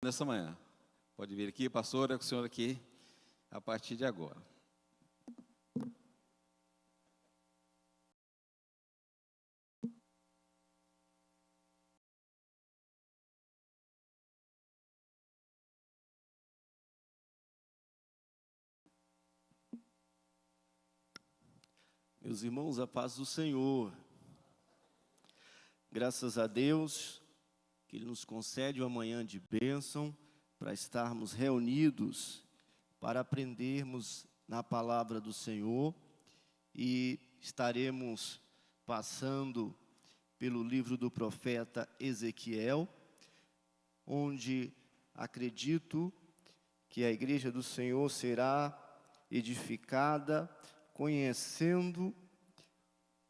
Nessa manhã. Pode vir aqui, pastor, é com o senhor aqui a partir de agora. Meus irmãos, a paz do Senhor. Graças a Deus que Ele nos concede uma manhã de bênção para estarmos reunidos, para aprendermos na palavra do Senhor e estaremos passando pelo livro do profeta Ezequiel, onde acredito que a igreja do Senhor será edificada, conhecendo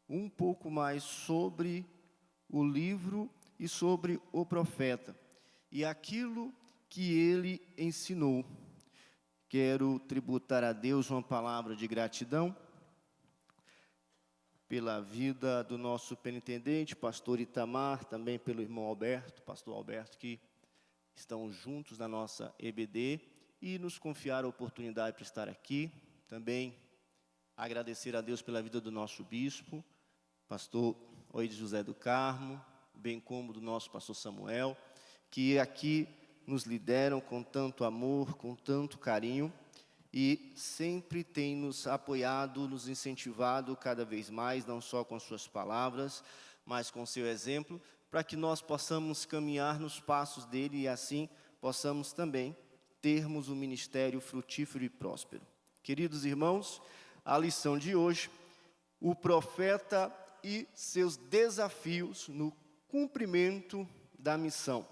um pouco mais sobre o livro e sobre o profeta e aquilo que ele ensinou. Quero tributar a Deus uma palavra de gratidão pela vida do nosso superintendente, pastor Itamar, também pelo irmão Alberto, pastor Alberto, que estão juntos na nossa EBD e nos confiaram a oportunidade para estar aqui. Também agradecer a Deus pela vida do nosso bispo, pastor Oide José do Carmo, bem como do nosso pastor Samuel, que aqui nos lideram com tanto amor, com tanto carinho, e sempre tem nos apoiado, nos incentivado cada vez mais, não só com suas palavras, mas com seu exemplo, para que nós possamos caminhar nos passos dele e assim possamos também termos um ministério frutífero e próspero. Queridos irmãos, a lição de hoje, o profeta e seus desafios no cumprimento da missão.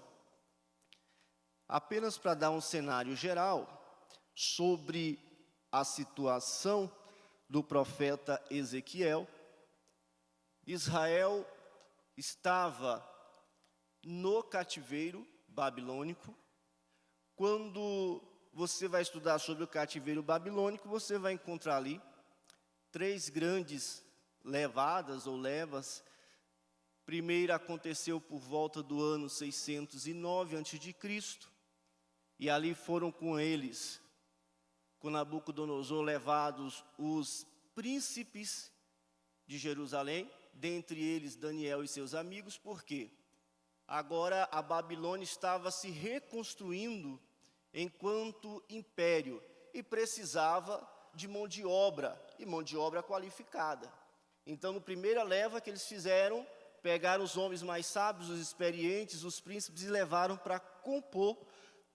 Apenas para dar um cenário geral sobre a situação do profeta Ezequiel, Israel estava no cativeiro babilônico. Quando você vai estudar sobre o cativeiro babilônico, você vai encontrar ali 3 grandes levadas ou levas. Primeira aconteceu por volta do ano 609 a.C., e ali foram com eles, com Nabucodonosor, levados os príncipes de Jerusalém, dentre eles Daniel e seus amigos, porque agora a Babilônia estava se reconstruindo enquanto império e precisava de mão de obra, e mão de obra qualificada. Então, na primeira leva que eles fizeram, pegaram os homens mais sábios, os experientes, os príncipes, e levaram para compor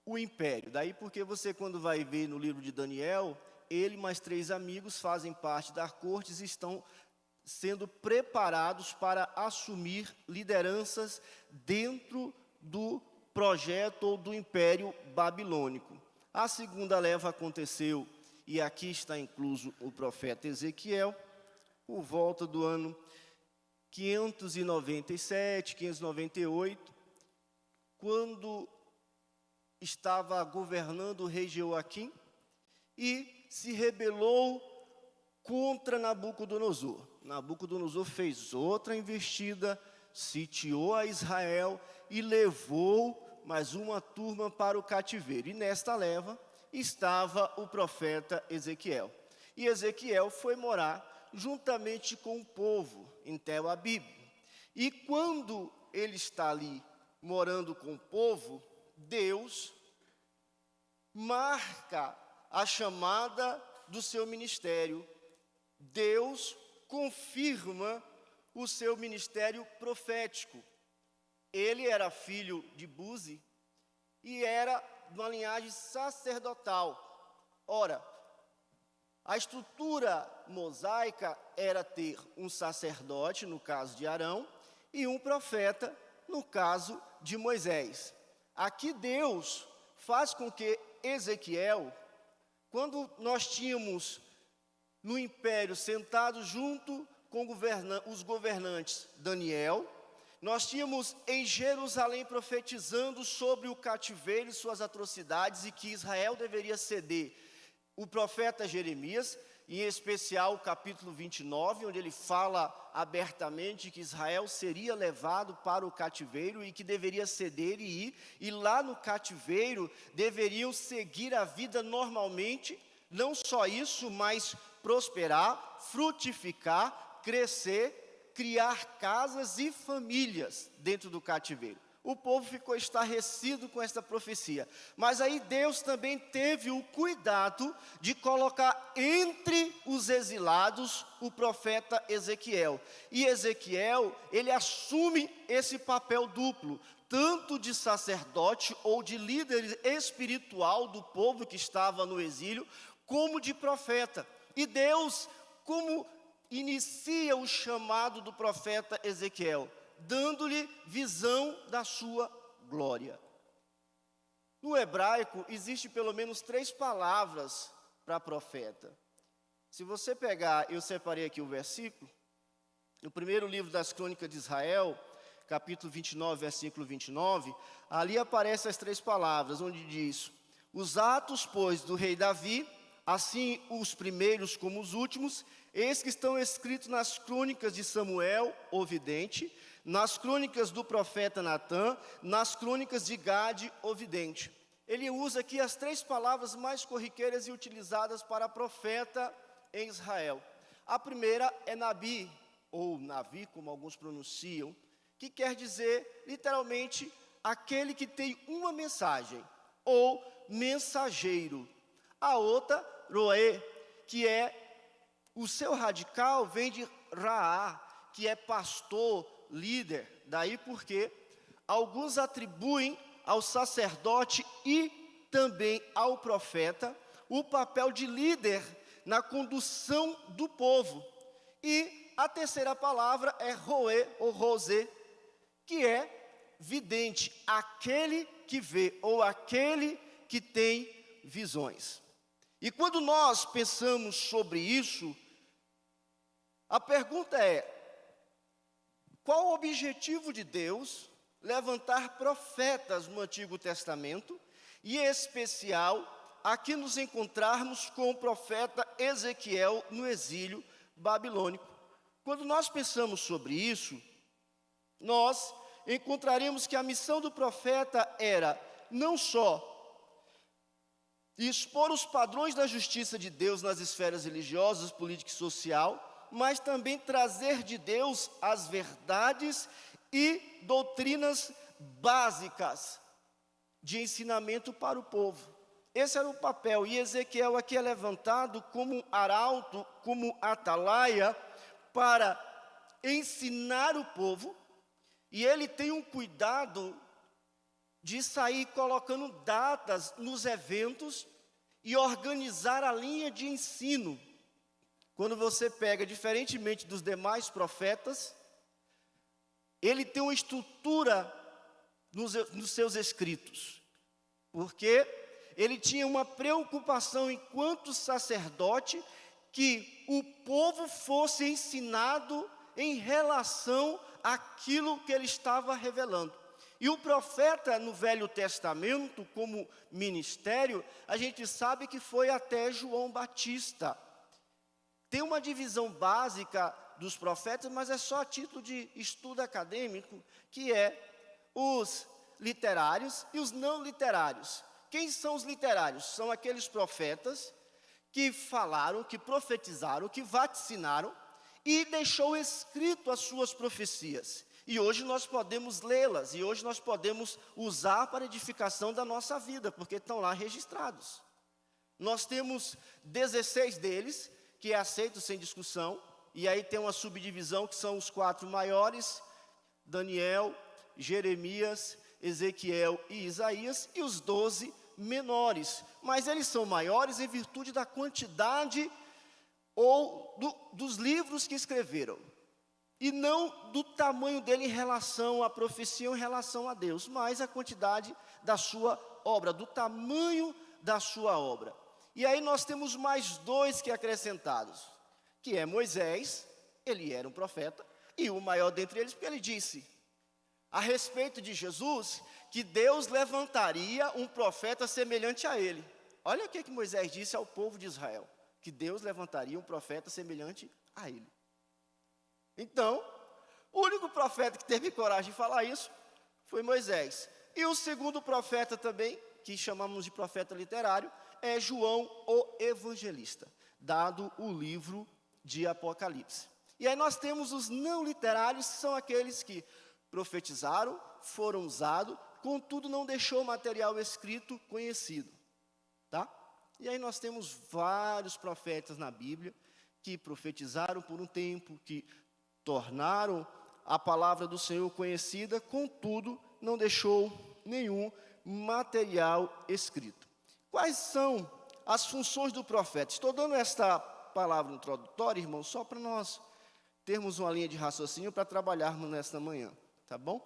o império. Daí porque você, quando vai ver no livro de Daniel, ele mais 3 amigos fazem parte das cortes e estão sendo preparados para assumir lideranças dentro do projeto ou do império babilônico. A segunda leva aconteceu, e aqui está incluso o profeta Ezequiel, por volta do ano 597, 598, quando estava governando o rei Jeoaquim e se rebelou contra Nabucodonosor. Nabucodonosor fez outra investida, sitiou a Israel e levou mais uma turma para o cativeiro. E nesta leva estava o profeta Ezequiel. E Ezequiel foi morar juntamente com o povo em Tel Abib. E quando ele está ali morando com o povo, Deus marca a chamada do seu ministério. Deus confirma o seu ministério profético. Ele era filho de Buzi e era de uma linhagem sacerdotal. Ora, a estrutura mosaica era ter um sacerdote, no caso de Arão, e um profeta, no caso de Moisés. Aqui Deus faz com que Ezequiel, quando nós tínhamos no império sentado junto com os governantes Daniel, nós tínhamos em Jerusalém profetizando sobre o cativeiro e suas atrocidades e que Israel deveria ceder o profeta Jeremias, em especial o capítulo 29, onde ele fala abertamente que Israel seria levado para o cativeiro e que deveria ceder e ir, e lá no cativeiro deveriam seguir a vida normalmente, não só isso, mas prosperar, frutificar, crescer, criar casas e famílias dentro do cativeiro. O povo ficou estarrecido com esta profecia. Mas aí Deus também teve o cuidado de colocar entre os exilados o profeta Ezequiel. E Ezequiel, ele assume esse papel duplo, tanto de sacerdote ou de líder espiritual do povo que estava no exílio, como de profeta. E Deus, como inicia o chamado do profeta Ezequiel? Dando-lhe visão da sua glória. No hebraico, existe pelo menos 3 palavras para profeta. Se você pegar, eu separei aqui o versículo, no primeiro livro das Crônicas de Israel, capítulo 29, versículo 29, ali aparecem as 3 palavras, onde diz: os atos, pois, do rei Davi, assim os primeiros como os últimos, eis que estão escritos nas crônicas de Samuel, o vidente, nas crônicas do profeta Natã, nas crônicas de Gade, o vidente. Ele usa aqui as 3 palavras mais corriqueiras e utilizadas para profeta em Israel. A primeira é Nabi, ou Navi, como alguns pronunciam, que quer dizer, literalmente, aquele que tem uma mensagem, ou mensageiro. A outra, Roé, que é, o seu radical vem de Raá, que é pastor, líder. Daí porque alguns atribuem ao sacerdote e também ao profeta o papel de líder na condução do povo. E a terceira palavra é Roé ou Rosé, que é vidente, aquele que vê ou aquele que tem visões. E quando nós pensamos sobre isso, a pergunta é: qual o objetivo de Deus levantar profetas no Antigo Testamento, e em especial, aqui nos encontrarmos com o profeta Ezequiel no exílio babilônico? Quando nós pensamos sobre isso, nós encontraremos que a missão do profeta era não só expor os padrões da justiça de Deus nas esferas religiosas, política e social, mas também trazer de Deus as verdades e doutrinas básicas de ensinamento para o povo. Esse era o papel, e Ezequiel aqui é levantado como arauto, como atalaia, para ensinar o povo, e ele tem um cuidado de sair colocando datas nos eventos e organizar a linha de ensino. Quando você pega, diferentemente dos demais profetas, ele tem uma estrutura nos seus escritos, porque ele tinha uma preocupação enquanto sacerdote que o povo fosse ensinado em relação àquilo que ele estava revelando. E o profeta no Velho Testamento, como ministério, a gente sabe que foi até João Batista. Tem uma divisão básica dos profetas, mas é só a título de estudo acadêmico, que é os literários e os não literários. Quem são os literários? São aqueles profetas que falaram, que profetizaram, que vaticinaram e deixou escrito as suas profecias. E hoje nós podemos lê-las, e hoje nós podemos usar para edificação da nossa vida, porque estão lá registrados. Nós temos 16 deles, que é aceito sem discussão, e aí tem uma subdivisão que são os 4 maiores, Daniel, Jeremias, Ezequiel e Isaías, e os 12 menores. Mas eles são maiores em virtude da quantidade ou dos livros que escreveram, e não do tamanho dele em relação à profecia ou em relação a Deus, mas a quantidade da sua obra, do tamanho da sua obra. E aí nós temos mais 2 que acrescentados, que é Moisés, ele era um profeta, e o maior dentre eles, porque ele disse a respeito de Jesus, que Deus levantaria um profeta semelhante a ele. Olha o que Moisés disse ao povo de Israel, que Deus levantaria um profeta semelhante a ele. Então, o único profeta que teve coragem de falar isso foi Moisés. E o segundo profeta também, que chamamos de profeta literário, é João o Evangelista, dado o livro de Apocalipse. E aí nós temos os não literários, que são aqueles que profetizaram, foram usados, contudo não deixou o material escrito conhecido. Tá? E aí nós temos vários profetas na Bíblia que profetizaram por um tempo, que tornaram a palavra do Senhor conhecida, contudo não deixou nenhum material escrito. Quais são as funções do profeta? Estou dando esta palavra introdutória, irmão, só para nós termos uma linha de raciocínio para trabalharmos nesta manhã, tá bom?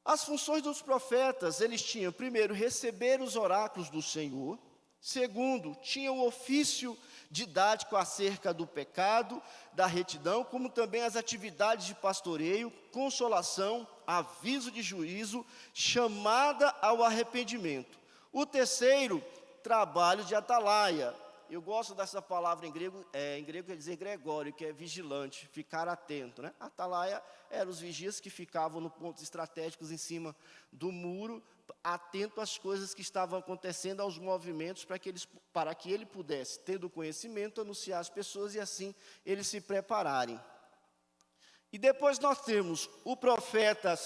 As funções dos profetas, eles tinham, primeiro, receber os oráculos do Senhor. Segundo, tinham o ofício didático acerca do pecado, da retidão, como também as atividades de pastoreio, consolação, aviso de juízo, chamada ao arrependimento. O terceiro, trabalho de atalaia. Eu gosto dessa palavra em grego quer dizer gregório, que é vigilante, ficar atento, né? Atalaia eram os vigias que ficavam no pontos estratégicos em cima do muro, atento às coisas que estavam acontecendo, aos movimentos, para que ele pudesse, tendo conhecimento, anunciar às pessoas e assim eles se prepararem. E depois nós temos o profeta,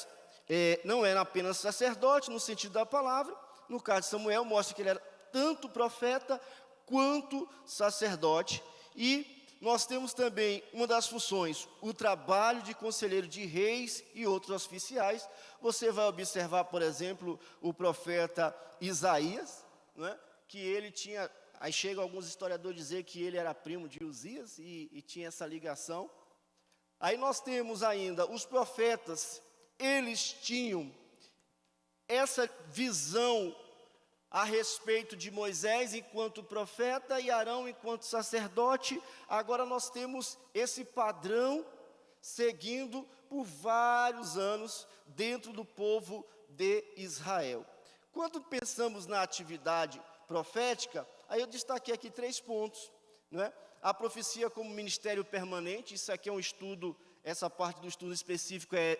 não era apenas sacerdote, no sentido da palavra. No caso de Samuel, mostra que ele era tanto profeta quanto sacerdote. E nós temos também uma das funções, o trabalho de conselheiro de reis e outros oficiais. Você vai observar, por exemplo, o profeta Isaías, né, que ele tinha, aí chegam alguns historiadores a dizer que ele era primo de Uzias e tinha essa ligação. Aí nós temos ainda os profetas, eles tinham essa visão a respeito de Moisés enquanto profeta e Arão enquanto sacerdote. Agora nós temos esse padrão seguindo por vários anos dentro do povo de Israel. Quando pensamos na atividade profética, aí eu destaquei aqui 3 pontos, não é? A profecia como ministério permanente, isso aqui é um estudo, essa parte do estudo específico é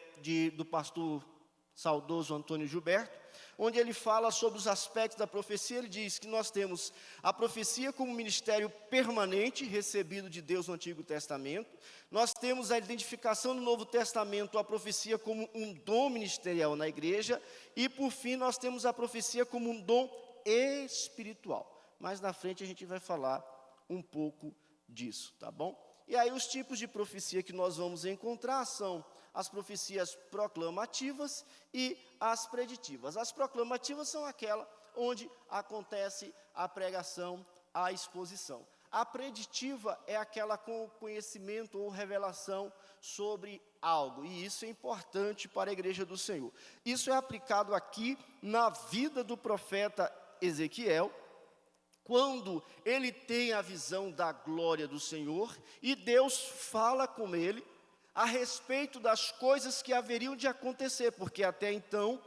do pastor saudoso Antônio Gilberto, onde ele fala sobre os aspectos da profecia. Ele diz que nós temos a profecia como ministério permanente, recebido de Deus no Antigo Testamento. Nós temos a identificação no Novo Testamento, a profecia como um dom ministerial na igreja. E, por fim, nós temos a profecia como um dom espiritual. Mais na frente a gente vai falar um pouco disso, tá bom? E aí os tipos de profecia que nós vamos encontrar são as profecias proclamativas e as preditivas. As proclamativas são aquela onde acontece a pregação, a exposição. A preditiva é aquela com conhecimento ou revelação sobre algo, e isso é importante para a igreja do Senhor. Isso é aplicado aqui na vida do profeta Ezequiel, quando ele tem a visão da glória do Senhor, e Deus fala com ele a respeito das coisas que haveriam de acontecer, porque até então,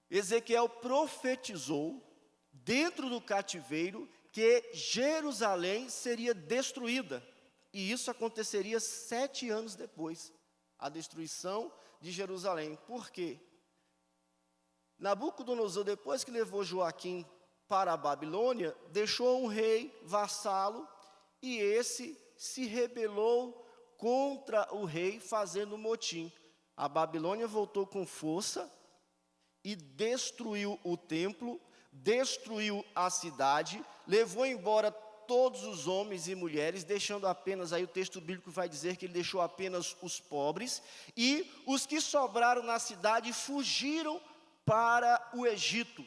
Ezequiel profetizou, dentro do cativeiro, que Jerusalém seria destruída, e isso aconteceria 7 anos depois, a destruição de Jerusalém. Por quê? Nabucodonosor, depois que levou Joaquim para a Babilônia, deixou um rei vassalo, e esse se rebelou contra o rei, fazendo motim. A Babilônia voltou com força e destruiu o templo, destruiu a cidade, levou embora todos os homens e mulheres, deixando apenas, aí o texto bíblico vai dizer que ele deixou apenas os pobres, e os que sobraram na cidade fugiram para o Egito.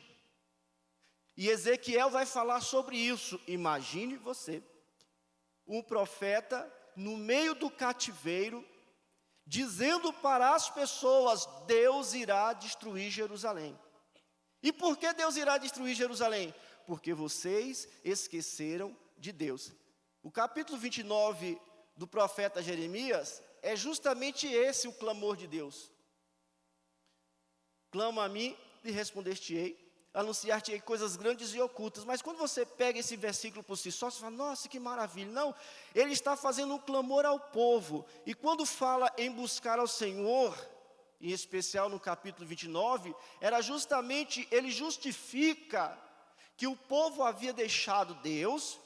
E Ezequiel vai falar sobre isso. Imagine você, um profeta no meio do cativeiro, dizendo para as pessoas: Deus irá destruir Jerusalém. E por que Deus irá destruir Jerusalém? Porque vocês esqueceram de Deus. O capítulo 29 do profeta Jeremias é justamente esse o clamor de Deus. Clama a mim e respondeste-ei, anunciar-te coisas grandes e ocultas. Mas quando você pega esse versículo por si só, você fala, nossa, que maravilha. Não, ele está fazendo um clamor ao povo. E quando fala em buscar ao Senhor, em especial no capítulo 29, era justamente, ele justifica que o povo havia deixado Deus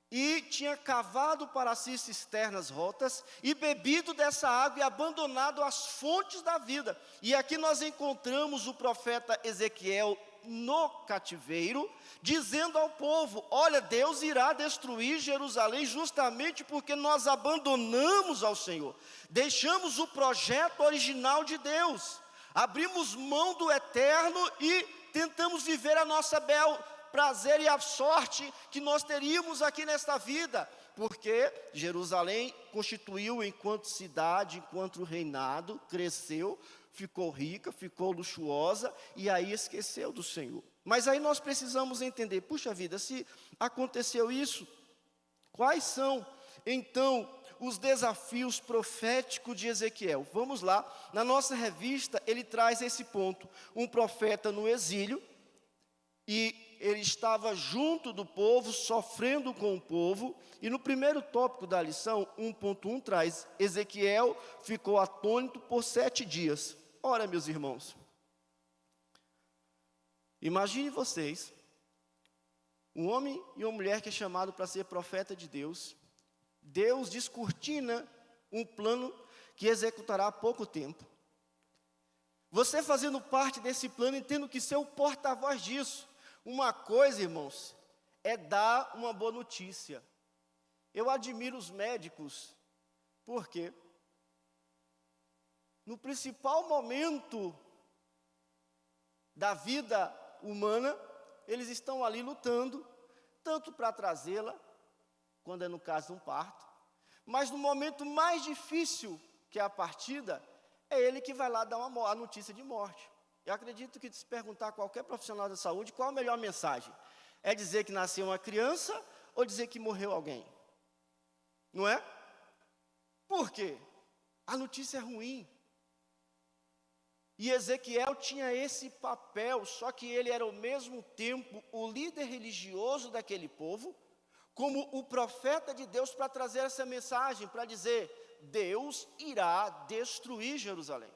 e tinha cavado para si cisternas rotas e bebido dessa água e abandonado as fontes da vida. E aqui nós encontramos o profeta Ezequiel no cativeiro, dizendo ao povo, olha, Deus irá destruir Jerusalém justamente porque nós abandonamos ao Senhor, deixamos o projeto original de Deus, abrimos mão do eterno e tentamos viver a nossa bel prazer e a sorte que nós teríamos aqui nesta vida, porque Jerusalém constituiu enquanto cidade, enquanto reinado, cresceu, ficou rica, ficou luxuosa, e aí esqueceu do Senhor. Mas aí nós precisamos entender, puxa vida, se aconteceu isso, quais são, então, os desafios proféticos de Ezequiel? Vamos lá, na nossa revista, ele traz esse ponto, um profeta no exílio, e ele estava junto do povo, sofrendo com o povo, e no primeiro tópico da lição, 1.1 traz, Ezequiel ficou atônito por 7 dias. Ora, meus irmãos, imagine vocês, um homem e uma mulher que é chamado para ser profeta de Deus, Deus descortina um plano que executará há pouco tempo. Você fazendo parte desse plano e tendo que ser o porta-voz disso. Uma coisa, irmãos, é dar uma boa notícia. Eu admiro os médicos, porque no principal momento da vida humana, eles estão ali lutando, tanto para trazê-la, quando é no caso de um parto, mas no momento mais difícil, que é a partida, é ele que vai lá dar a notícia de morte. Eu acredito que se perguntar a qualquer profissional da saúde, qual a melhor mensagem? É dizer que nasceu uma criança ou dizer que morreu alguém? Não é? Por quê? A notícia é ruim. E Ezequiel tinha esse papel, só que ele era ao mesmo tempo o líder religioso daquele povo, como o profeta de Deus para trazer essa mensagem, para dizer, Deus irá destruir Jerusalém.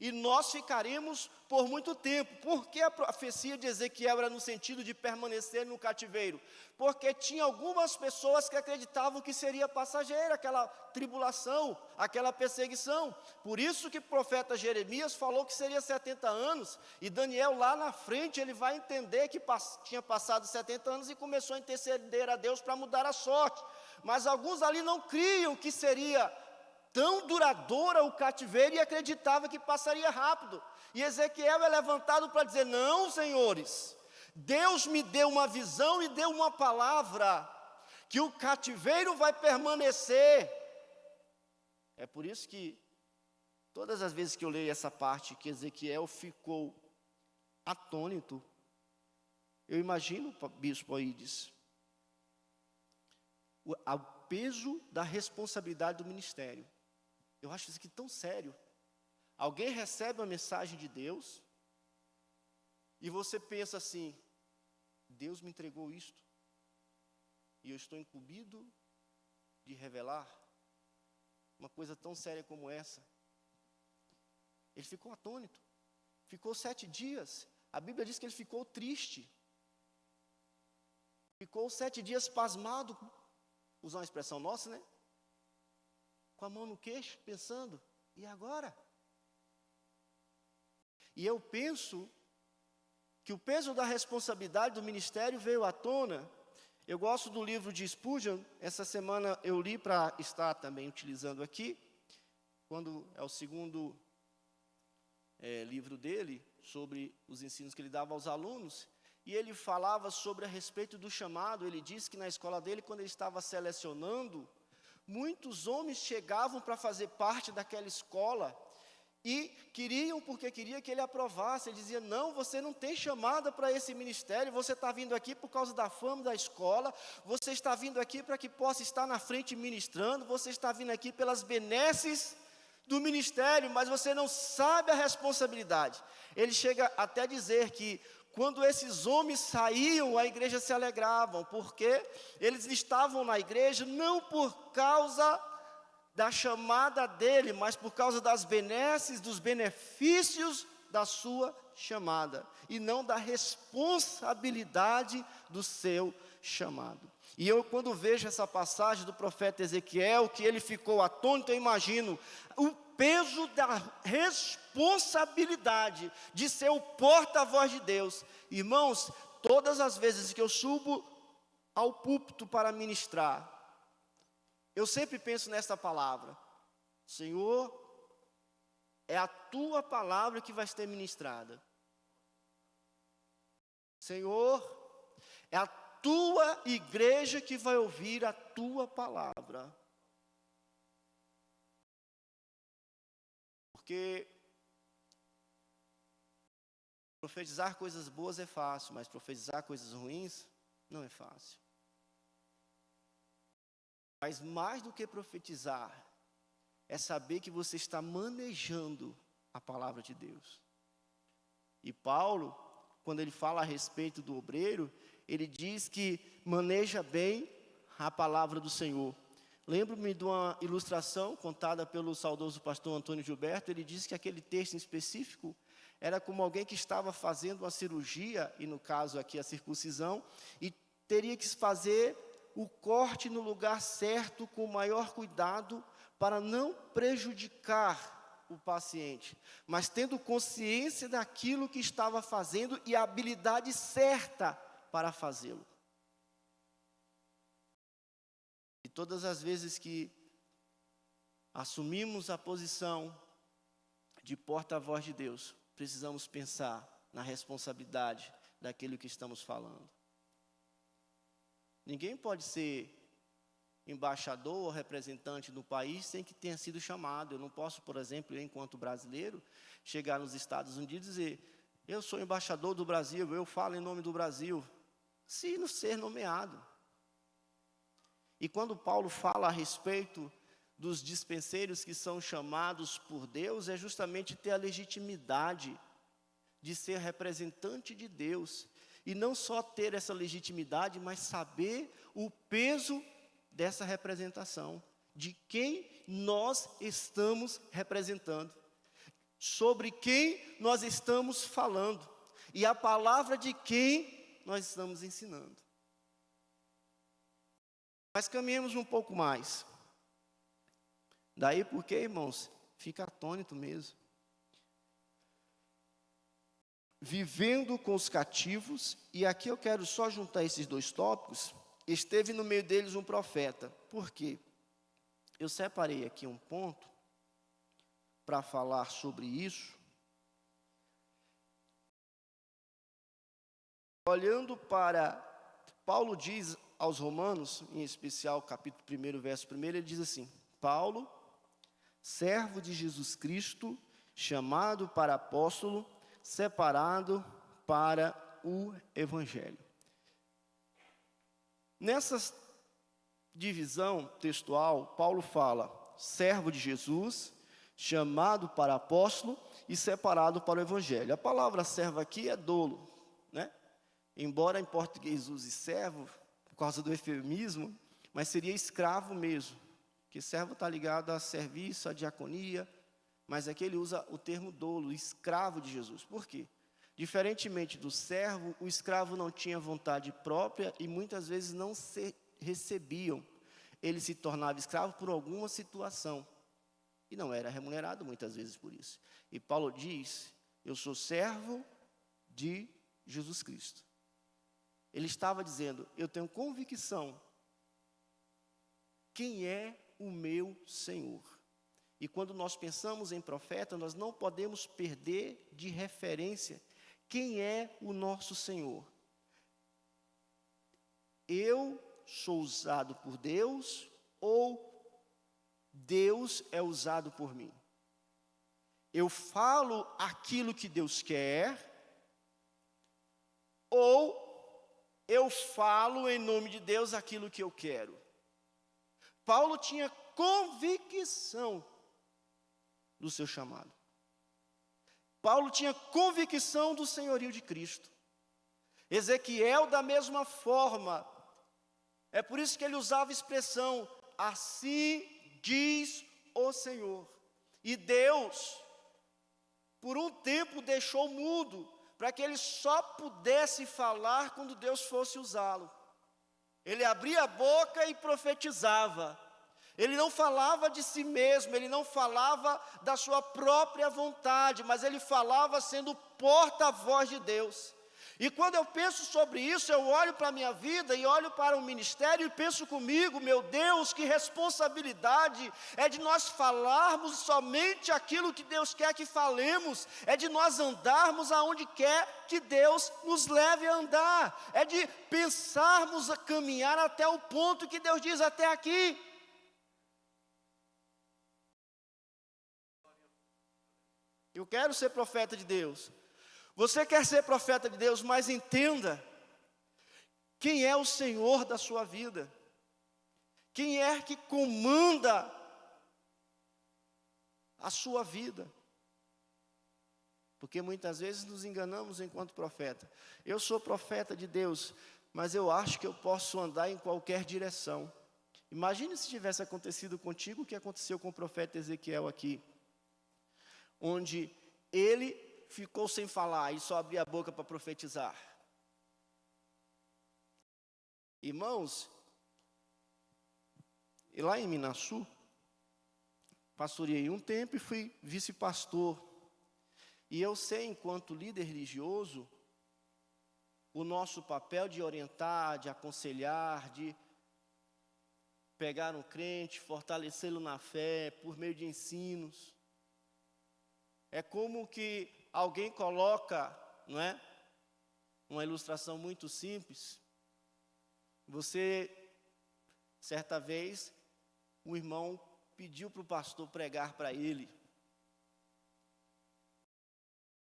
E nós ficaremos por muito tempo. Por que a profecia de Ezequiel era no sentido de permanecer no cativeiro? Porque tinha algumas pessoas que acreditavam que seria passageira aquela tribulação, aquela perseguição. Por isso que o profeta Jeremias falou que seria 70 anos. E Daniel lá na frente, ele vai entender que tinha passado 70 anos e começou a interceder a Deus para mudar a sorte. Mas alguns ali não criam que seria tão duradoura o cativeiro e acreditava que passaria rápido. E Ezequiel é levantado para dizer, não, senhores, Deus me deu uma visão e deu uma palavra, que o cativeiro vai permanecer. É por isso que, todas as vezes que eu leio essa parte, que Ezequiel ficou atônito, eu imagino o bispo Aídes, o peso da responsabilidade do ministério. Eu acho isso aqui tão sério. Alguém recebe uma mensagem de Deus e você pensa assim, Deus me entregou isto e eu estou incumbido de revelar uma coisa tão séria como essa. Ele ficou atônito, ficou 7 dias. A Bíblia diz que ele ficou triste. Ficou 7 dias pasmado, usar uma expressão nossa, né? Com a mão no queixo, pensando, e agora? E eu penso que o peso da responsabilidade do ministério veio à tona. Eu gosto do livro de Spurgeon, essa semana eu li para estar também utilizando aqui, quando é o segundo livro dele, sobre os ensinos que ele dava aos alunos, e ele falava sobre a respeito do chamado. Ele disse que na escola dele, quando ele estava selecionando, muitos homens chegavam para fazer parte daquela escola e queriam, porque queria que ele aprovasse. Ele dizia, não, você não tem chamada para esse ministério, você está vindo aqui por causa da fama da escola, você está vindo aqui para que possa estar na frente ministrando, você está vindo aqui pelas benesses do ministério, mas você não sabe a responsabilidade. Ele chega até a dizer que quando esses homens saíam, a igreja se alegrava, porque eles estavam na igreja não por causa da chamada dele, mas por causa das benesses, dos benefícios da sua chamada, e não da responsabilidade do seu chamado. E eu, quando vejo essa passagem do profeta Ezequiel, que ele ficou atônito, eu imagino o peso da responsabilidade de ser o porta-voz de Deus. Irmãos, todas as vezes que eu subo ao púlpito para ministrar, eu sempre penso nessa palavra: Senhor, é a tua palavra que vai ser ministrada. Senhor, é a tua igreja que vai ouvir a tua palavra. Porque profetizar coisas boas é fácil, mas profetizar coisas ruins não é fácil. Mas mais do que profetizar, é saber que você está manejando a palavra de Deus. E Paulo, quando ele fala a respeito do obreiro, ele diz que maneja bem a palavra do Senhor. Lembro-me de uma ilustração contada pelo saudoso pastor Antônio Gilberto. Ele disse que aquele texto em específico era como alguém que estava fazendo uma cirurgia, e no caso aqui a circuncisão, e teria que fazer o corte no lugar certo, com o maior cuidado, para não prejudicar o paciente, mas tendo consciência daquilo que estava fazendo e a habilidade certa para fazê-lo. E todas as vezes que assumimos a posição de porta-voz de Deus, precisamos pensar na responsabilidade daquilo que estamos falando. Ninguém pode ser embaixador ou representante do país sem que tenha sido chamado. Eu não posso, por exemplo, eu, enquanto brasileiro, chegar nos Estados Unidos e dizer: eu sou embaixador do Brasil, eu falo em nome do Brasil, se não ser nomeado. E quando Paulo fala a respeito dos dispenseiros que são chamados por Deus, é justamente ter a legitimidade de ser representante de Deus. E não só ter essa legitimidade, mas saber o peso dessa representação, de quem nós estamos representando, sobre quem nós estamos falando, e a palavra de quem nós estamos ensinando. Mas caminhemos um pouco mais. Daí porque, irmãos, fica atônito mesmo. Vivendo com os cativos, e aqui eu quero só juntar esses dois tópicos. Esteve no meio deles um profeta. Por quê? Eu separei aqui um ponto para falar sobre isso. Olhando para, Paulo diz aos Romanos, em especial capítulo 1, verso 1, ele diz assim: Paulo, servo de Jesus Cristo, chamado para apóstolo, separado para o Evangelho. Nessa divisão textual, Paulo fala servo de Jesus, chamado para apóstolo e separado para o Evangelho. A palavra servo aqui é dolo, né? Embora em português use servo, por causa do eufemismo, mas seria escravo mesmo, que servo está ligado a serviço, a diaconia, mas aqui ele usa o termo dolo, escravo de Jesus. Por quê? Diferentemente do servo, o escravo não tinha vontade própria e muitas vezes não se recebiam. Ele se tornava escravo por alguma situação e não era remunerado muitas vezes por isso. E Paulo diz: eu sou servo de Jesus Cristo. Ele estava dizendo: eu tenho convicção quem é o meu Senhor. E quando nós pensamos em profeta, nós não podemos perder de referência quem é o nosso Senhor. Eu sou usado por Deus ou Deus é usado por mim? Eu falo aquilo que Deus quer ou eu falo em nome de Deus aquilo que eu quero? Paulo tinha convicção do seu chamado. Paulo tinha convicção do senhorio de Cristo. Ezequiel, da mesma forma. É por isso que ele usava a expressão, assim diz o Senhor. E Deus, por um tempo, deixou mudo, para que ele só pudesse falar quando Deus fosse usá-lo. Ele abria a boca e profetizava. Ele não falava de si mesmo, ele não falava da sua própria vontade, mas ele falava sendo porta-voz de Deus. E quando eu penso sobre isso, eu olho para a minha vida e olho para o ministério e penso comigo, meu Deus, que responsabilidade é de nós falarmos somente aquilo que Deus quer que falemos, é de nós andarmos aonde quer que Deus nos leve a andar, é de pensarmos a caminhar até o ponto que Deus diz até aqui. Eu quero ser profeta de Deus. Você quer ser profeta de Deus, mas entenda quem é o Senhor da sua vida. Quem é que comanda a sua vida. Porque muitas vezes nos enganamos enquanto profeta. Eu sou profeta de Deus, mas eu acho que eu posso andar em qualquer direção. Imagine se tivesse acontecido contigo o que aconteceu com o profeta Ezequiel aqui. Onde ele ficou sem falar e só abria a boca para profetizar. Irmãos, e lá em Minaçu, pastoreei um tempo e fui vice-pastor. E eu sei, enquanto líder religioso, o nosso papel de orientar, de aconselhar, de pegar um crente, fortalecê-lo na fé, por meio de ensinos. É como que alguém coloca, não é? Uma ilustração muito simples. Você, certa vez, um irmão pediu para o pastor pregar para ele.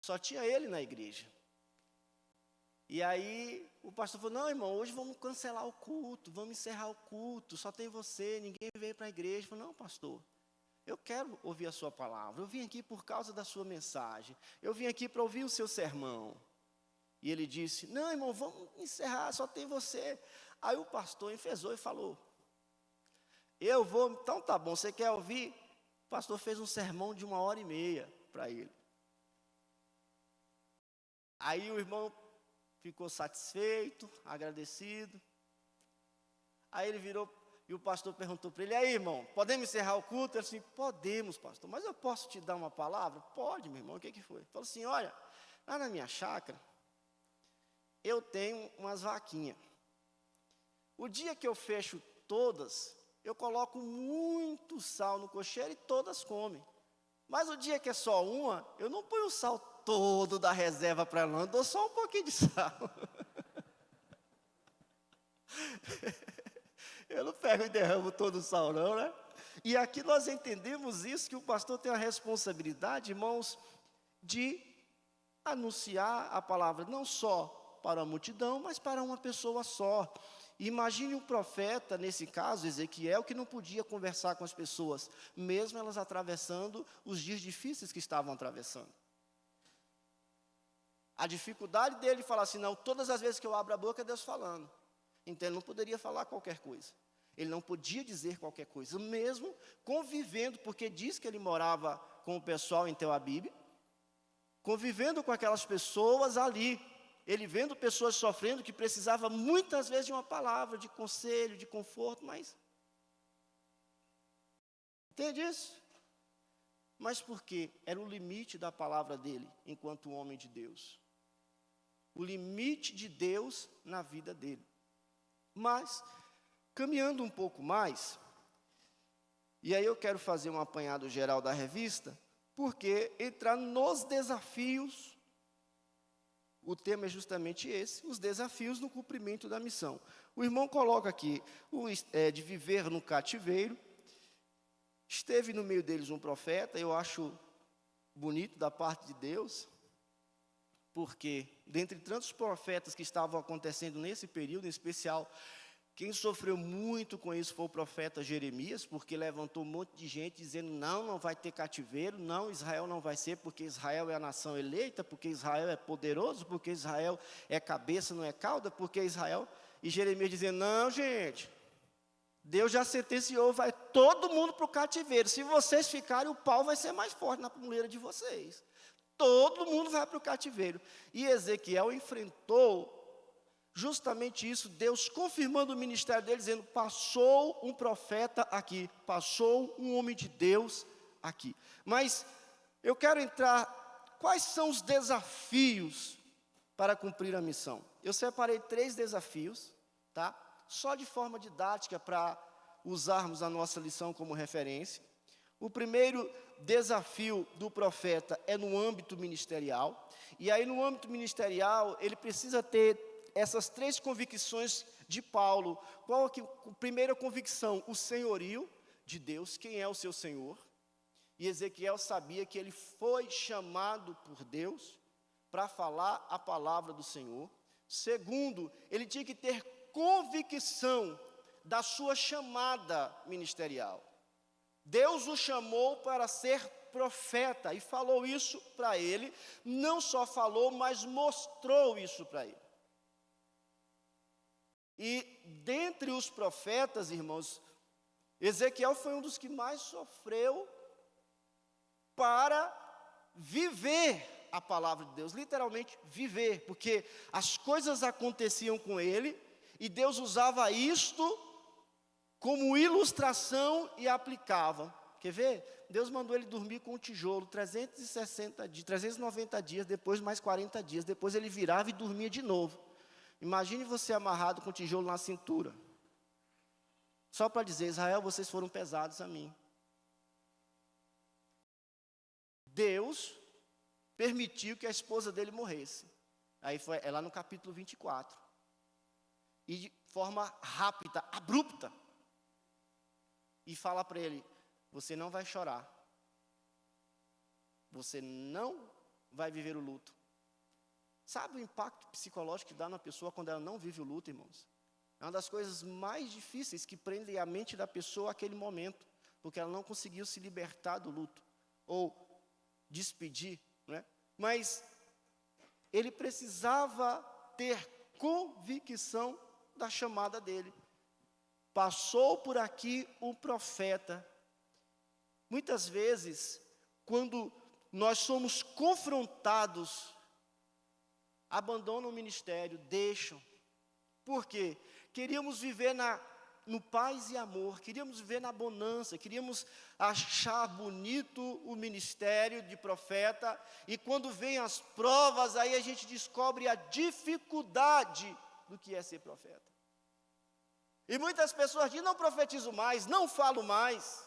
Só tinha ele na igreja. E aí o pastor falou, não, irmão, hoje vamos cancelar o culto, vamos encerrar o culto, só tem você, ninguém veio para a igreja. Ele falou, não, pastor, eu quero ouvir a sua palavra, eu vim aqui por causa da sua mensagem, eu vim aqui para ouvir o seu sermão. E ele disse, não, irmão, vamos encerrar, só tem você. Aí o pastor enfezou e falou, eu vou, então tá bom, você quer ouvir? O pastor fez um sermão de 1h30 para ele. Aí o irmão ficou satisfeito, agradecido. Aí ele virou e o pastor perguntou para ele, aí irmão, podemos encerrar o culto? Ele disse, podemos, pastor, mas eu posso te dar uma palavra? Pode, meu irmão, o que foi? Ele falou assim, olha, lá na minha chácara, eu tenho umas vaquinhas. O dia que eu fecho todas, eu coloco muito sal no cocheiro e todas comem. Mas o dia que é só uma, eu não ponho o sal todo da reserva para ela, eu dou só um pouquinho de sal. Eu não pego e derramo todo o sal não, né? E aqui nós entendemos isso, que o pastor tem a responsabilidade, irmãos, de anunciar a palavra, não só para a multidão, mas para uma pessoa só. Imagine um profeta, nesse caso, Ezequiel, que não podia conversar com as pessoas, mesmo elas atravessando os dias difíceis que estavam atravessando. A dificuldade dele falar assim, não, todas as vezes que eu abro a boca é Deus falando. Então ele não poderia falar qualquer coisa. Ele não podia dizer qualquer coisa, mesmo convivendo, porque diz que ele morava com o pessoal em Tel Abibe, convivendo com aquelas pessoas ali, ele vendo pessoas sofrendo que precisava muitas vezes de uma palavra, de conselho, de conforto, mas... Entende isso? Mas por quê? Era o limite da palavra dele, enquanto homem de Deus. O limite de Deus na vida dele. Mas, caminhando um pouco mais, e aí eu quero fazer um apanhado geral da revista, porque entrar nos desafios, o tema é justamente esse, os desafios no cumprimento da missão. O irmão coloca aqui, de viver no cativeiro, esteve no meio deles um profeta, eu acho bonito da parte de Deus, porque dentre tantos profetas que estavam acontecendo nesse período, em especial Quem sofreu muito com isso foi o profeta Jeremias, porque levantou um monte de gente dizendo, não vai ter cativeiro, não, Israel não vai ser, porque Israel é a nação eleita, porque Israel é poderoso, porque Israel é cabeça, não é cauda, porque Israel... E Jeremias dizendo, não, gente, Deus já sentenciou, vai todo mundo para o cativeiro. Se vocês ficarem, o pau vai ser mais forte na muleira de vocês. Todo mundo vai para o cativeiro. E Ezequiel enfrentou justamente isso, Deus confirmando o ministério dele, dizendo, passou um profeta aqui, passou um homem de Deus aqui. Mas eu quero entrar, quais são os desafios para cumprir a missão? Eu separei 3 desafios, tá? Só de forma didática para usarmos a nossa lição como referência. O primeiro desafio do profeta é no âmbito ministerial. E aí no âmbito ministerial, ele precisa ter essas 3 convicções de Paulo. Qual é a primeira convicção? O senhorio de Deus, quem é o seu Senhor? E Ezequiel sabia que ele foi chamado por Deus para falar a palavra do Senhor. Segundo, ele tinha que ter convicção da sua chamada ministerial. Deus o chamou para ser profeta e falou isso para ele. Não só falou, mas mostrou isso para ele. E dentre os profetas, irmãos, Ezequiel foi um dos que mais sofreu para viver a palavra de Deus, literalmente viver, porque as coisas aconteciam com ele, e Deus usava isto como ilustração e aplicava. Quer ver? Deus mandou ele dormir com um tijolo 390 dias, depois mais 40 dias, depois ele virava e dormia de novo. Imagine você amarrado com tijolo na cintura, só para dizer, Israel, vocês foram pesados a mim. Deus permitiu que a esposa dele morresse. Aí é lá no capítulo 24. E de forma rápida, abrupta. E fala para ele, você não vai chorar. Você não vai viver o luto. Sabe o impacto psicológico que dá na pessoa quando ela não vive o luto, irmãos? É uma das coisas mais difíceis que prendem a mente da pessoa àquele momento, porque ela não conseguiu se libertar do luto, ou despedir, né? Mas ele precisava ter convicção da chamada dele. Passou por aqui um profeta. Muitas vezes, quando nós somos confrontados, abandonam o ministério, deixam. Por quê? Queríamos viver no paz e amor, queríamos viver na bonança, queríamos achar bonito o ministério de profeta, e quando vem as provas, aí a gente descobre a dificuldade do que é ser profeta. E muitas pessoas dizem, não profetizo mais, não falo mais.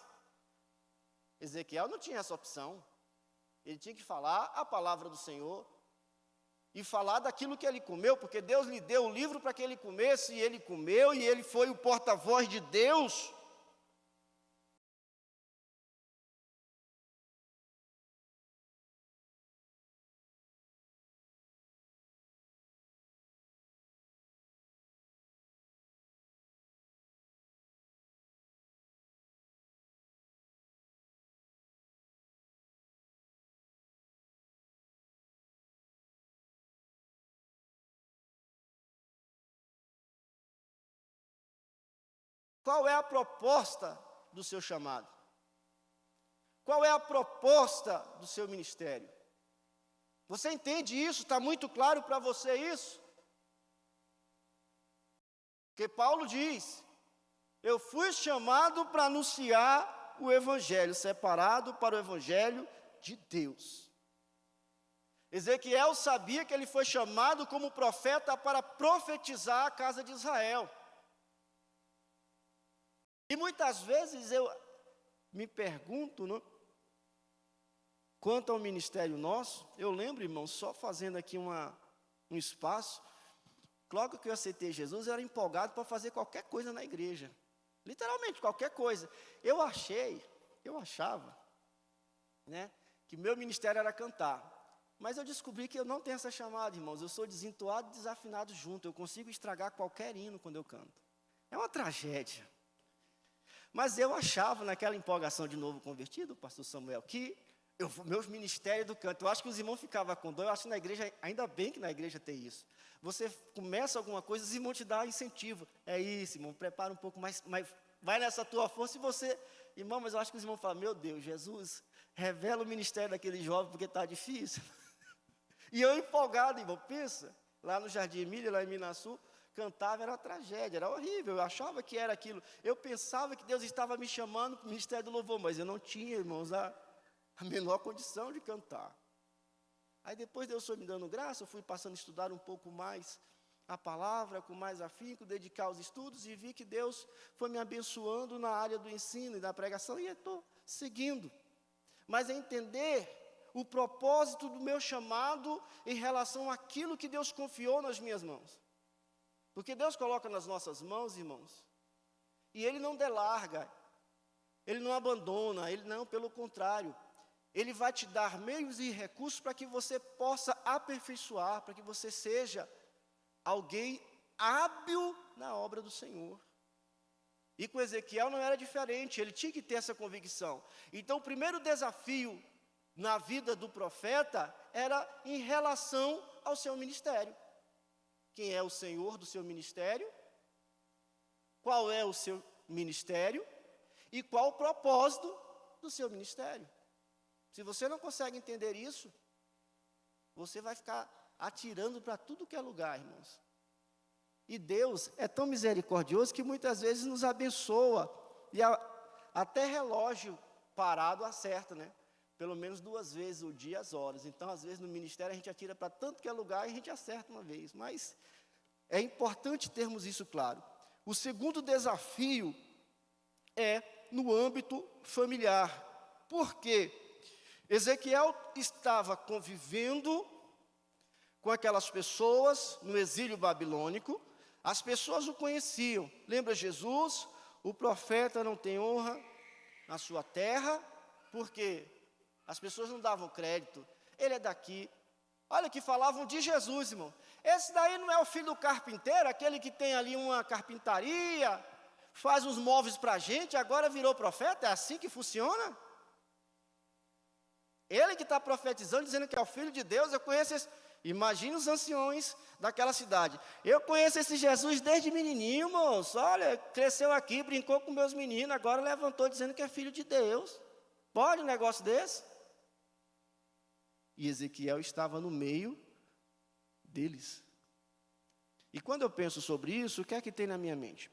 Ezequiel não tinha essa opção. Ele tinha que falar a palavra do Senhor e falar daquilo que ele comeu, porque Deus lhe deu o livro para que ele comesse, e ele comeu, e ele foi o porta-voz de Deus. Qual é a proposta do seu chamado? Qual é a proposta do seu ministério? Você entende isso? Está muito claro para você isso? Porque Paulo diz, eu fui chamado para anunciar o Evangelho, separado para o Evangelho de Deus. Ezequiel sabia que ele foi chamado como profeta para profetizar a casa de Israel. E muitas vezes eu me pergunto, não? Quanto ao ministério nosso, eu lembro, irmão, só fazendo aqui um espaço, logo que eu aceitei Jesus, eu era empolgado para fazer qualquer coisa na igreja. Literalmente, qualquer coisa. Eu achava, né, que meu ministério era cantar. Mas eu descobri que eu não tenho essa chamada, irmãos. Eu sou desentoado e desafinado junto. Eu consigo estragar qualquer hino quando eu canto. É uma tragédia. Mas eu achava, naquela empolgação de novo convertido, pastor Samuel, que meus ministérios do canto, eu acho que os irmãos ficavam com dor, eu acho que na igreja, ainda bem que na igreja tem isso. Você começa alguma coisa, os irmãos te dão incentivo. É isso, irmão, prepara um pouco mais, vai nessa tua força e você... Irmão, mas eu acho que os irmãos falam, meu Deus, Jesus, revela o ministério daquele jovem porque está difícil. E eu empolgado, irmão, pensa, lá no Jardim Emília, lá em Minasul, cantava, era uma tragédia, era horrível, eu achava que era aquilo. Eu pensava que Deus estava me chamando para o ministério do louvor, mas eu não tinha, irmãos, a menor condição de cantar. Aí depois Deus foi me dando graça, eu fui passando a estudar um pouco mais a palavra, com mais afinco, dedicar aos estudos, e vi que Deus foi me abençoando na área do ensino e da pregação, e eu estou seguindo. Mas é entender o propósito do meu chamado em relação àquilo que Deus confiou nas minhas mãos. Porque Deus coloca nas nossas mãos, irmãos, e Ele não delarga, Ele não abandona, Ele não, pelo contrário, Ele vai te dar meios e recursos para que você possa aperfeiçoar, para que você seja alguém hábil na obra do Senhor. E com Ezequiel não era diferente, ele tinha que ter essa convicção. Então o primeiro desafio na vida do profeta era em relação ao seu ministério. Quem é o Senhor do seu ministério? Qual é o seu ministério? E qual o propósito do seu ministério? Se você não consegue entender isso, você vai ficar atirando para tudo que é lugar, irmãos. E Deus é tão misericordioso que muitas vezes nos abençoa. E até relógio parado acerta, né? Pelo menos 2 vezes o dia, as horas. Então, às vezes, no ministério, a gente atira para tanto que é lugar e a gente acerta uma vez. Mas é importante termos isso claro. O segundo desafio é no âmbito familiar. Por quê? Ezequiel estava convivendo com aquelas pessoas no exílio babilônico. As pessoas o conheciam. Lembra Jesus? O profeta não tem honra na sua terra, porque as pessoas não davam crédito. Ele é daqui. Olha que falavam de Jesus, irmão. Esse daí não é o filho do carpinteiro, aquele que tem ali uma carpintaria, faz uns móveis para a gente, agora virou profeta? É assim que funciona? Ele que está profetizando, dizendo que é o Filho de Deus. Eu conheço esse... Imagina os anciões daquela cidade. Eu conheço esse Jesus desde menininho, moço. Olha, cresceu aqui, brincou com meus meninos, agora levantou dizendo que é Filho de Deus. Pode um negócio desse? E Ezequiel estava no meio deles. E quando eu penso sobre isso, o que é que tem na minha mente?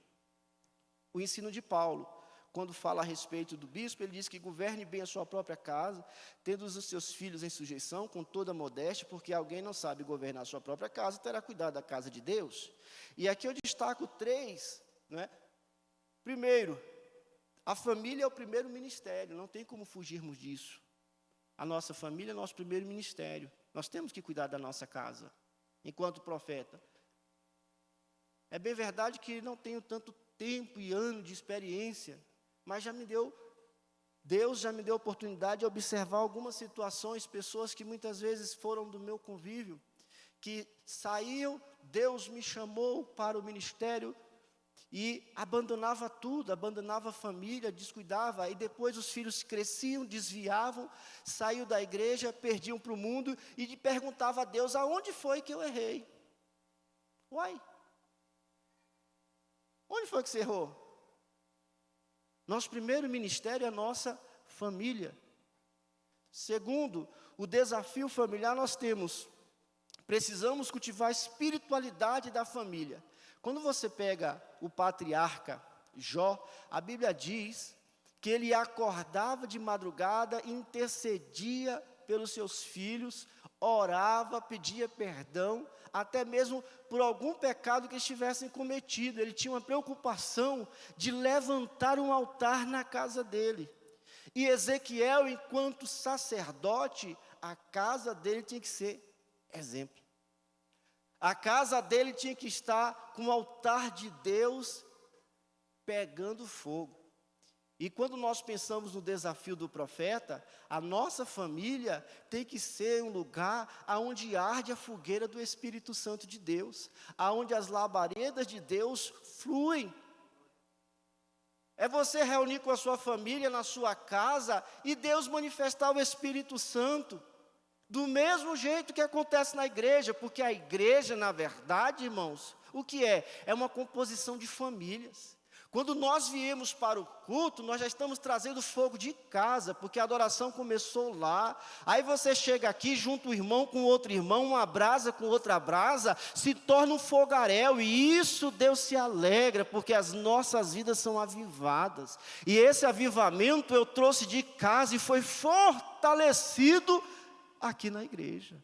O ensino de Paulo. Quando fala a respeito do bispo, ele diz que governe bem a sua própria casa, tendo os seus filhos em sujeição, com toda modéstia, porque alguém não sabe governar a sua própria casa, terá cuidado da casa de Deus. E aqui eu destaco 3, não é? Primeiro, a família é o primeiro ministério, não tem como fugirmos disso. A nossa família é o nosso primeiro ministério. Nós temos que cuidar da nossa casa, enquanto profeta. É bem verdade que não tenho tanto tempo e ano de experiência, mas Deus já me deu a oportunidade de observar algumas situações, pessoas que muitas vezes foram do meu convívio, que saíam, Deus me chamou para o ministério e abandonava tudo, abandonava a família, descuidava, e depois os filhos cresciam, desviavam, saíam da igreja, perdiam para o mundo, e perguntava a Deus, aonde foi que eu errei? Uai, onde foi que você errou? Nosso primeiro ministério é a nossa família. Segundo, o desafio familiar nós temos. Precisamos cultivar a espiritualidade da família. Quando você pega o patriarca Jó, a Bíblia diz que ele acordava de madrugada, intercedia pelos seus filhos, orava, pedia perdão, até mesmo por algum pecado que eles tivessem cometido. Ele tinha uma preocupação de levantar um altar na casa dele. E Ezequiel, enquanto sacerdote, a casa dele tinha que ser exemplo. A casa dele tinha que estar com o altar de Deus pegando fogo. E quando nós pensamos no desafio do profeta, a nossa família tem que ser um lugar onde arde a fogueira do Espírito Santo de Deus, onde as labaredas de Deus fluem É você reunir com a sua família na sua casa e Deus manifestar o Espírito Santo. Do mesmo jeito que acontece na igreja, porque a igreja, na verdade, irmãos, o que é? É uma composição de famílias. Quando nós viemos para o culto, nós já estamos trazendo fogo de casa, porque a adoração começou lá. Aí você chega aqui, junta um irmão com outro irmão, uma brasa com outra brasa, se torna um fogaréu, e isso Deus se alegra, porque as nossas vidas são avivadas. E esse avivamento eu trouxe de casa e foi fortalecido aqui na igreja.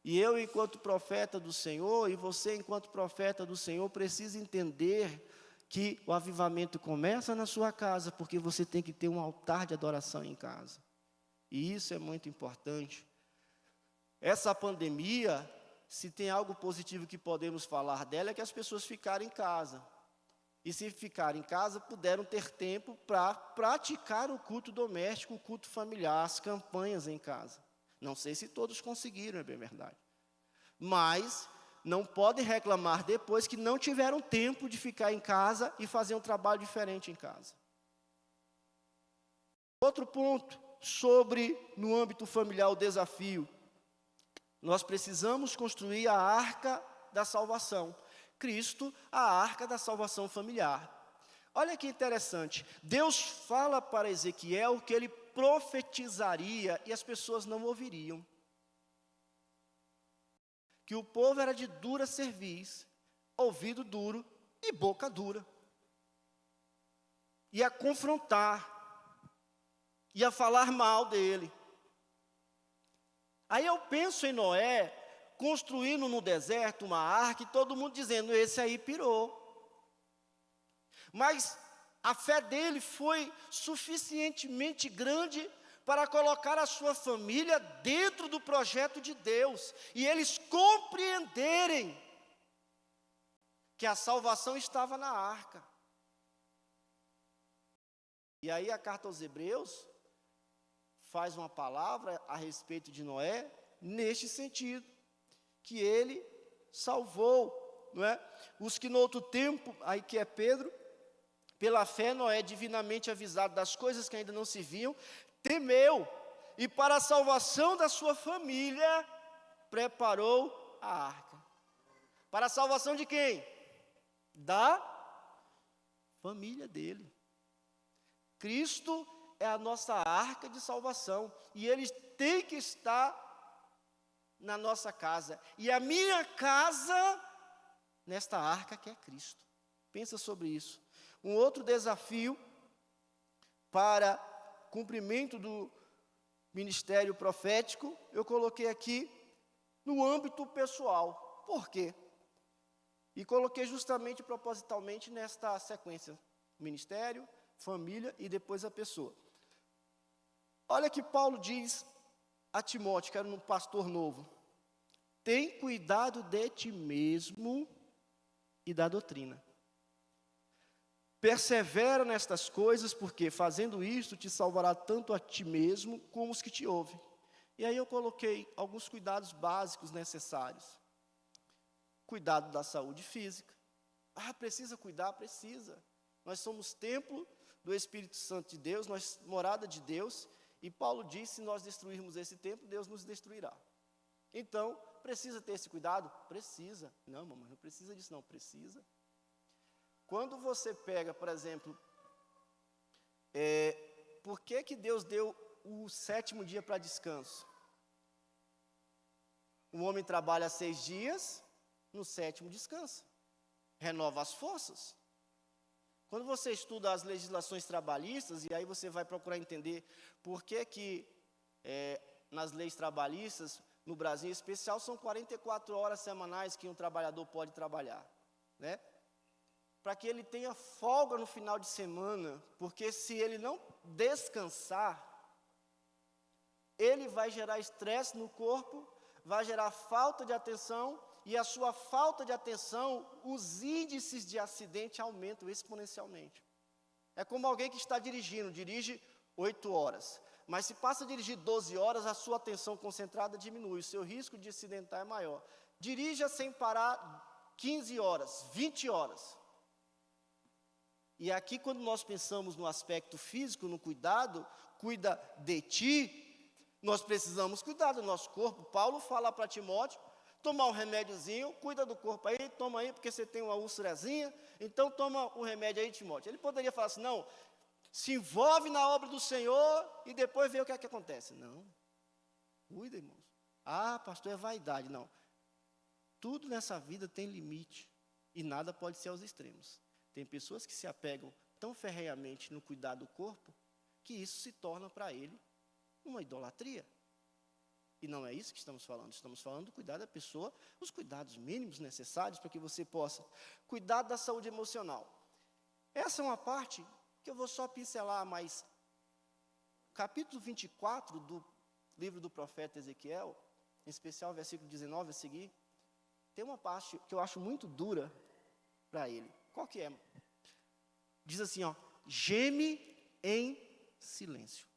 E eu, enquanto profeta do Senhor, e você, enquanto profeta do Senhor, precisa entender que o avivamento começa na sua casa, porque você tem que ter um altar de adoração em casa. E isso é muito importante. Essa pandemia, se tem algo positivo que podemos falar dela, é que as pessoas ficaram em casa. E se ficarem em casa, puderam ter tempo para praticar o culto doméstico, o culto familiar, as campanhas em casa. Não sei se todos conseguiram, é bem verdade. Mas não podem reclamar depois que não tiveram tempo de ficar em casa e fazer um trabalho diferente em casa. Outro ponto sobre, no âmbito familiar, o desafio. Nós precisamos construir a arca da salvação. Cristo, a arca da salvação familiar. Olha que interessante. Deus fala para Ezequiel que ele profetizaria e as pessoas não ouviriam. Que o povo era de dura cerviz, ouvido duro e boca dura. Ia confrontar, ia falar mal dele. Aí eu penso em Noé, construindo no deserto uma arca, e todo mundo dizendo, esse aí pirou. Mas a fé dele foi suficientemente grande para colocar a sua família dentro do projeto de Deus, e eles compreenderem que a salvação estava na arca. E aí a carta aos Hebreus faz uma palavra a respeito de Noé, neste sentido, que ele salvou, não é? Os que no outro tempo, aí que é Pedro, pela fé Noé, divinamente avisado das coisas que ainda não se viam, temeu, e para a salvação da sua família, preparou a arca. Para a salvação de quem? Da família dele. Cristo é a nossa arca de salvação, e ele tem que estar na nossa casa, e a minha casa, nesta arca que é Cristo. Pensa sobre isso. Um outro desafio para cumprimento do ministério profético, eu coloquei aqui no âmbito pessoal. Por quê? E coloquei justamente, propositalmente, nesta sequência: ministério, família e depois a pessoa. Olha que Paulo diz a Timóteo, que era um pastor novo: tem cuidado de ti mesmo e da doutrina. Persevera nestas coisas, porque fazendo isto te salvará tanto a ti mesmo como os que te ouvem. E aí eu coloquei alguns cuidados básicos necessários. Cuidado da saúde física. Precisa cuidar? Precisa. Nós somos templo do Espírito Santo de Deus, nós morada de Deus, e Paulo disse, se nós destruirmos esse templo, Deus nos destruirá. Então, precisa ter esse cuidado? Precisa. Não, mamãe, não precisa disso não, precisa. Quando você pega, por exemplo, por que Deus deu o 7º dia para descanso? O homem trabalha 6 dias, no 7º descansa, renova as forças. Quando você estuda as legislações trabalhistas, e aí você vai procurar entender por que nas leis trabalhistas, no Brasil em especial, são 44 horas semanais que um trabalhador pode trabalhar, né? Para que ele tenha folga no final de semana, porque se ele não descansar, ele vai gerar estresse no corpo, vai gerar falta de atenção, e a sua falta de atenção, os índices de acidente aumentam exponencialmente. É como alguém que está dirigindo, dirige 8 horas, mas se passa a dirigir 12 horas, a sua atenção concentrada diminui, o seu risco de acidentar é maior. Dirija sem parar 15 horas, 20 horas. E aqui, quando nós pensamos no aspecto físico, no cuidado, cuida de ti, nós precisamos cuidar do nosso corpo. Paulo fala para Timóteo, tomar um remédiozinho, cuida do corpo aí, toma aí, porque você tem uma úlcerazinha, então toma o remédio aí, Timóteo. Ele poderia falar assim, não, se envolve na obra do Senhor e depois vê o que é que acontece. Não, cuida, irmãos. Ah, pastor, é vaidade. Não, tudo nessa vida tem limite e nada pode ser aos extremos. Tem pessoas que se apegam tão ferrenhamente no cuidar do corpo, que isso se torna para ele uma idolatria. E não é isso que estamos falando do cuidar da pessoa, os cuidados mínimos necessários para que você possa cuidar da saúde emocional. Essa é uma parte que eu vou só pincelar, mas capítulo 24 do livro do profeta Ezequiel, em especial versículo 19 a seguir, tem uma parte que eu acho muito dura para ele. Qual que é? Diz assim, ó, geme em silêncio.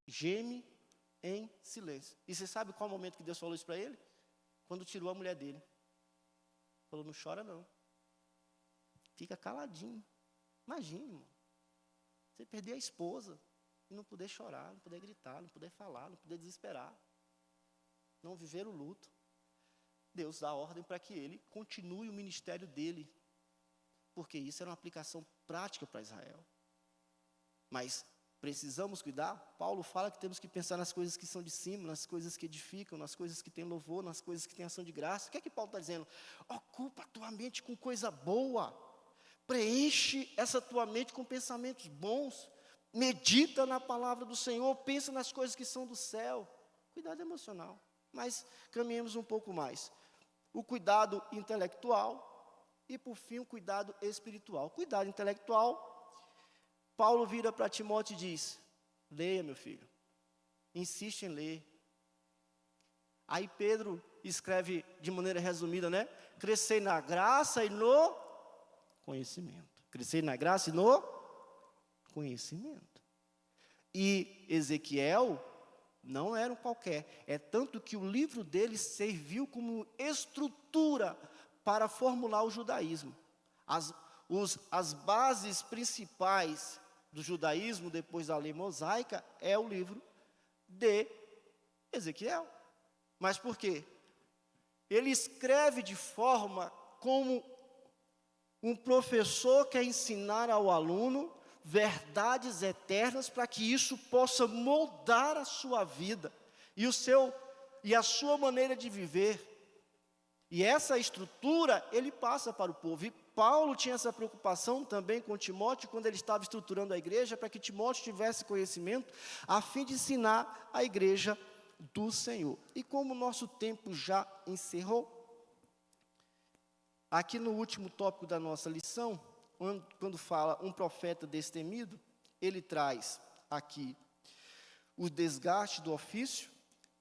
Geme em silêncio. E você sabe qual o momento que Deus falou isso para ele? Quando tirou a mulher dele. Falou, não chora não. Fica caladinho. Imagine, irmão. Você perder a esposa e não poder chorar, não poder gritar, não poder falar, não poder desesperar. Não viver o luto. Deus dá ordem para que ele continue o ministério dele. Porque isso era uma aplicação prática para Israel. Mas precisamos cuidar? Paulo fala que temos que pensar nas coisas que são de cima, nas coisas que edificam, nas coisas que têm louvor, nas coisas que têm ação de graça. O que é que Paulo está dizendo? Ocupa a tua mente com coisa boa. Preenche essa tua mente com pensamentos bons. Medita na palavra do Senhor. Pensa nas coisas que são do céu. Cuidado emocional. Mas caminhemos um pouco mais. O cuidado intelectual e, por fim, o cuidado espiritual. Cuidado intelectual. Paulo vira para Timóteo e diz, leia, meu filho, insiste em ler. Aí Pedro escreve de maneira resumida, né? Crescei na graça e no conhecimento. Crescei na graça e no conhecimento. E Ezequiel não era um qualquer. É tanto que o livro dele serviu como estrutura para formular o judaísmo. As bases principais do judaísmo, depois da lei mosaica, é o livro de Ezequiel. Mas por quê? Ele escreve de forma como um professor quer ensinar ao aluno verdades eternas para que isso possa moldar a sua vida e a sua maneira de viver. E essa estrutura ele passa para o povo. E Paulo tinha essa preocupação também com Timóteo, quando ele estava estruturando a igreja, para que Timóteo tivesse conhecimento, a fim de ensinar a igreja do Senhor. E como o nosso tempo já encerrou, aqui no último tópico da nossa lição, quando fala um profeta destemido, ele traz aqui o desgaste do ofício,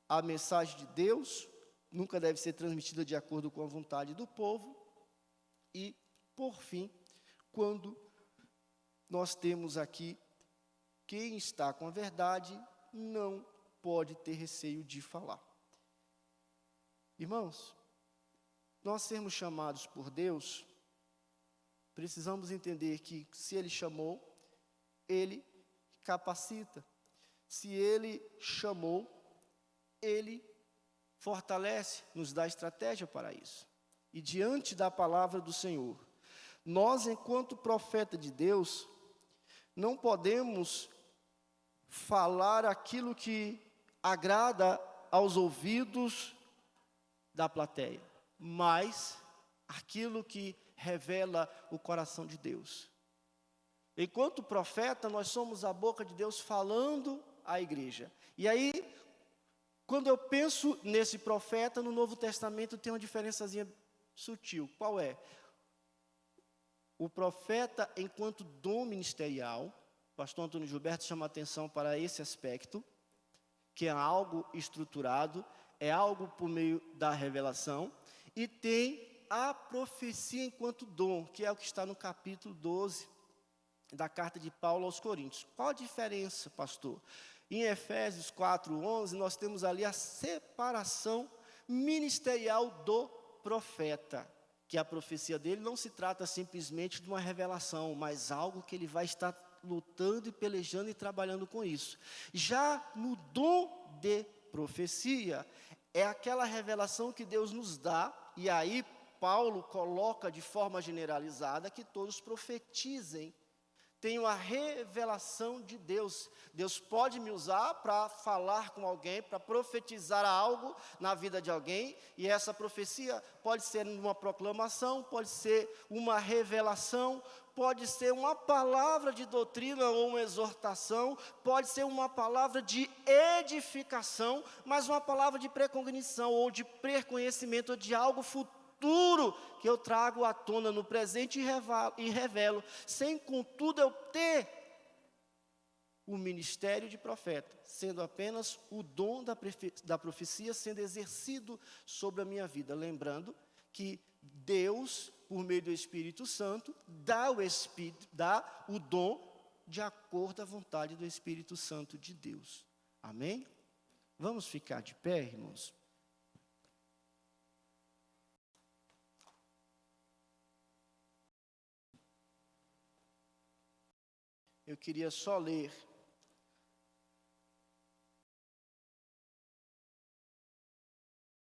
a mensagem de Deus, nunca deve ser transmitida de acordo com a vontade do povo, e, por fim, quando nós temos aqui, quem está com a verdade não pode ter receio de falar. Irmãos, nós sermos chamados por Deus, precisamos entender que se Ele chamou, Ele capacita. Se Ele chamou, Ele fortalece, nos dá estratégia para isso. E diante da palavra do Senhor, nós, enquanto profeta de Deus, não podemos falar aquilo que agrada aos ouvidos da plateia, mas aquilo que revela o coração de Deus. Enquanto profeta, nós somos a boca de Deus falando à igreja. E aí, quando eu penso nesse profeta, no Novo Testamento tem uma diferençazinha sutil. Qual é? O profeta, enquanto dom ministerial, o pastor Antônio Gilberto chama a atenção para esse aspecto, que é algo estruturado, é algo por meio da revelação, e tem a profecia enquanto dom, que é o que está no capítulo 12 da carta de Paulo aos Coríntios. Qual a diferença, pastor? Em Efésios 4:11, nós temos ali a separação ministerial do profeta, que a profecia dele não se trata simplesmente de uma revelação, mas algo que ele vai estar lutando e pelejando e trabalhando com isso. Já no dom de profecia, é aquela revelação que Deus nos dá, e aí Paulo coloca de forma generalizada que todos profetizem, tenham a revelação de Deus. Deus pode me usar para falar com alguém, para profetizar algo na vida de alguém, e essa profecia pode ser uma proclamação, pode ser uma revelação, pode ser uma palavra de doutrina ou uma exortação, pode ser uma palavra de edificação, mas uma palavra de precognição ou de preconhecimento de algo futuro que eu trago à tona no presente e revelo, sem contudo eu ter o ministério de profeta, sendo apenas o dom da profecia sendo exercido sobre a minha vida. Lembrando que Deus, por meio do Espírito Santo, dá o dom de acordo à vontade do Espírito Santo de Deus. Amém? Vamos ficar de pé, irmãos? Eu queria só ler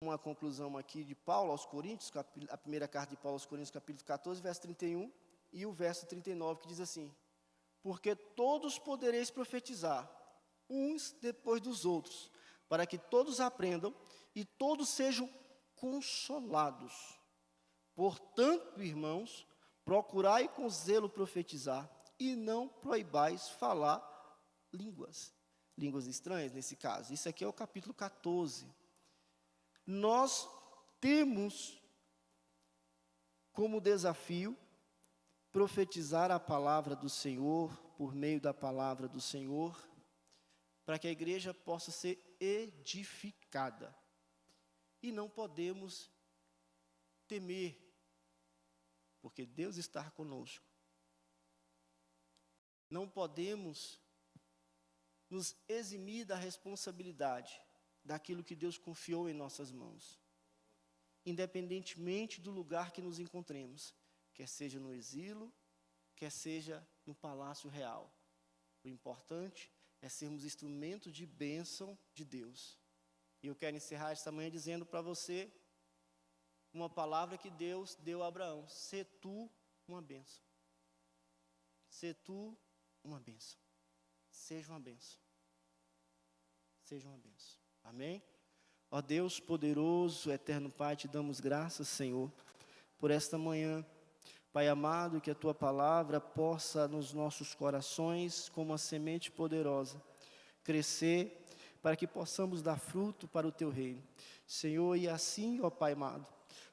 uma conclusão aqui de Paulo aos Coríntios, a primeira carta de Paulo aos Coríntios, capítulo 14, verso 31, e o verso 39, que diz assim: porque todos podereis profetizar, uns depois dos outros, para que todos aprendam e todos sejam consolados. Portanto, irmãos, procurai com zelo profetizar, e não proibais falar línguas estranhas nesse caso. Isso aqui é o capítulo 14. Nós temos como desafio profetizar a palavra do Senhor, por meio da palavra do Senhor, para que a igreja possa ser edificada. E não podemos temer, porque Deus está conosco. Não podemos nos eximir da responsabilidade daquilo que Deus confiou em nossas mãos, independentemente do lugar que nos encontremos, quer seja no exílio, quer seja no palácio real. O importante é sermos instrumentos de bênção de Deus. E eu quero encerrar esta manhã dizendo para você uma palavra que Deus deu a Abraão: sê tu uma bênção. Sê tu uma bênção. Seja uma bênção. Seja uma bênção. Amém? Ó Deus poderoso, eterno Pai, te damos graças, Senhor, por esta manhã. Pai amado, que a Tua palavra possa nos nossos corações, como uma semente poderosa, crescer, para que possamos dar fruto para o Teu reino. Senhor, e assim, ó Pai amado,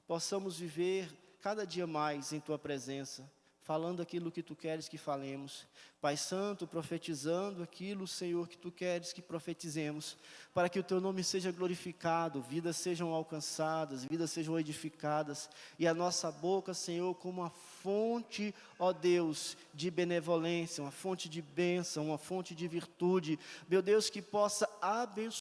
possamos viver cada dia mais em Tua presença, falando aquilo que Tu queres que falemos. Pai Santo, profetizando aquilo, Senhor, que Tu queres que profetizemos, para que o Teu nome seja glorificado, vidas sejam alcançadas, vidas sejam edificadas, e a nossa boca, Senhor, como uma fonte, ó Deus, de benevolência, uma fonte de bênção, uma fonte de virtude, meu Deus, que possa abençoar